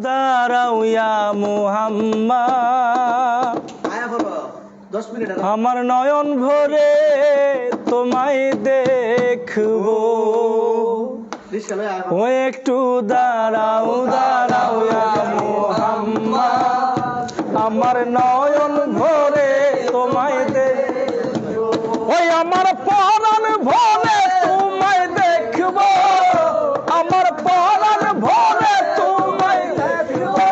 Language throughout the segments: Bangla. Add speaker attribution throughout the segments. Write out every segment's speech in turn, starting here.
Speaker 1: দাঁড়াও ইয়া মুহাম্মদ, আমার নয়ন ভরে তোমায় দেখবো। ও একটু দাঁড়াও দাঁড়াও ইয়া মুহাম্মদ, আমার নয়ন ভরে তোমায় দেখবো। ওই আমার পরাণ ভরে তোমায় দেখবো, আমার পরাণ ভরে তোমায় দেখবো।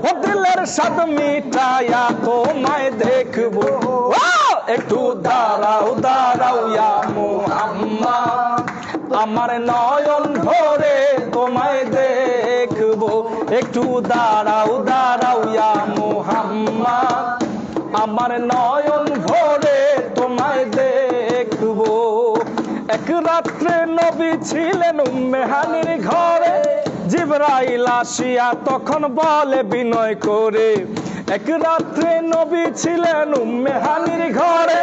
Speaker 1: ও দিলের স্বাদ মিটায়া তোমায় দেখবো। একটু দাঁড়াও দাঁড়াও ইয়া মুহাম্মদ, আমার নয়ন ভরে তোমায় দেখবো। একটু দাঁড়াও দাঁড়াও ইয়া মুহাম্মদ, আমার নয়ন ভরে তোমায় দেখবো। এক রাত্রে নবী ছিলেন উম্মে হানির ঘরে, জিবরাইল আসিয়া তখন বলে বিনয় করে। এক রাত্রে নবী ছিলেন উম্মে হানির ঘরে,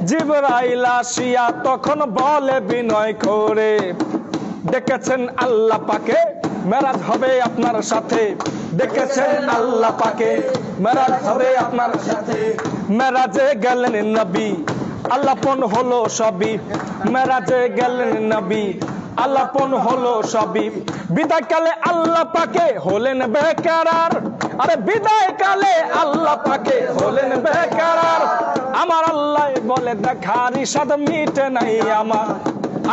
Speaker 1: জিবরাইল আসিয়া তখন বলে বিনয় করে। দেখেছেন আল্লাহ পাকে মেরাজ হবে আপনার সাথে, দেখেছেন আল্লাহ পাকে মেরাজ হবে আপনার সাথে। মেরাজে গেলেন নবী আল্লাপন হলো সবই, মেরাজে গেলেন নবী আল্লাপন হলো সবই। বিদায় কালে আল্লাহ পাকে হলেন বেকারার, আরে বিদায় কালে আল্লাহ পাকে হলেন বেকারার। আমার আল্লাহ বলে দেখার ইশাদ মিটে নাই আমার,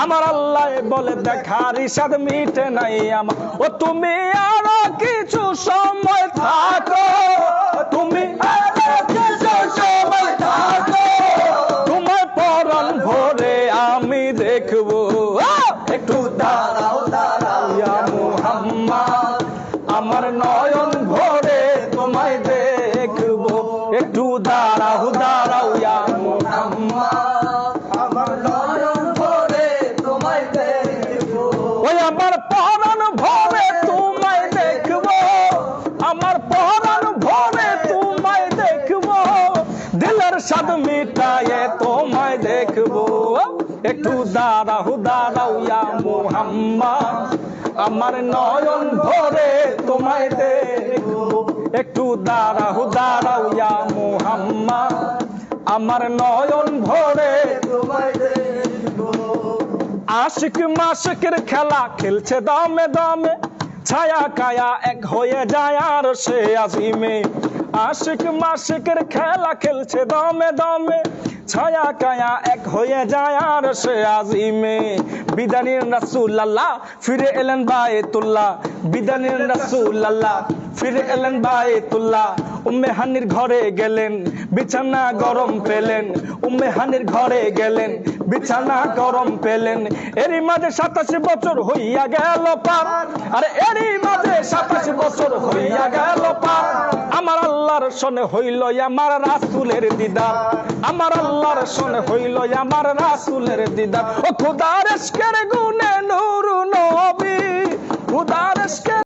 Speaker 1: আমার আল্লাহ বলে দেখার ইশাদ মিটে নাই আমার। ও তুমি আরো কিছু সময় থাকো, তুমি আরো কিছু সময় থাকো, তোমার পরাণ ভরে আমি দেখবো। একটু দাঁড়াও দাঁড়াও ইয়া মুহাম্মদ, আমার নয়ন ভরে তোমায় দেখবো। একটু দাঁড়াও দাঁড়াও ইয়া মুহাম্মদ, আমার নয়ন ভরে তোমায় দেখবো। ওই আমার পরাণ ভরে তোমায় দেখবো, আমার পরাণ ভরে তোমায় দেখবো। দিলের স্বাদ মিটায়ে তোমায় দেখবো। একটু দাঁড়াও দাঁড়াও ইয়া মুহাম্মদ, আমার নয়ন ভরে তোমায় দেখবো। একটু দাঁড়াও দাঁড়াও ইয়া মুহাম্মদ, আমার নয়ন ভরে তোমায় দেখবো। আশিক মাশিকের খেলা খেলছে দমে দমে, ছায়া কায়া এক হয়ে যায় আর সে আজিমে। আশিক মাশিকের খেলা খেলছে দমে দমে, ছায়া কায়া এক হয়ে যায় আর সে আজিমে। বিদানির রাসূলুল্লাহ ফিরে এলেন বায়তুল্লাহ, বিদানির রাসূলুল্লাহ ফিরে এলেন বায়তুল্লাহ। উম্মে হানির ঘরে গেলেন বিছানা গরম পেলেন, উম্মে হানির ঘরে গেলেন বিছানা গরম পেলেন। এরই মাঝে 27 বছর হইয়া গেল পার, আরে এরই মাঝে 27 বছর হইয়া গেল পার। আমার আল্লাহর সনে হইল আমার রাসূলের দিদার, আমার আল্লাহর সনে হইল আমার রাসূলের দিদার। ও খোদার ইশকের গুণে নূর নবী, খোদার ইশকের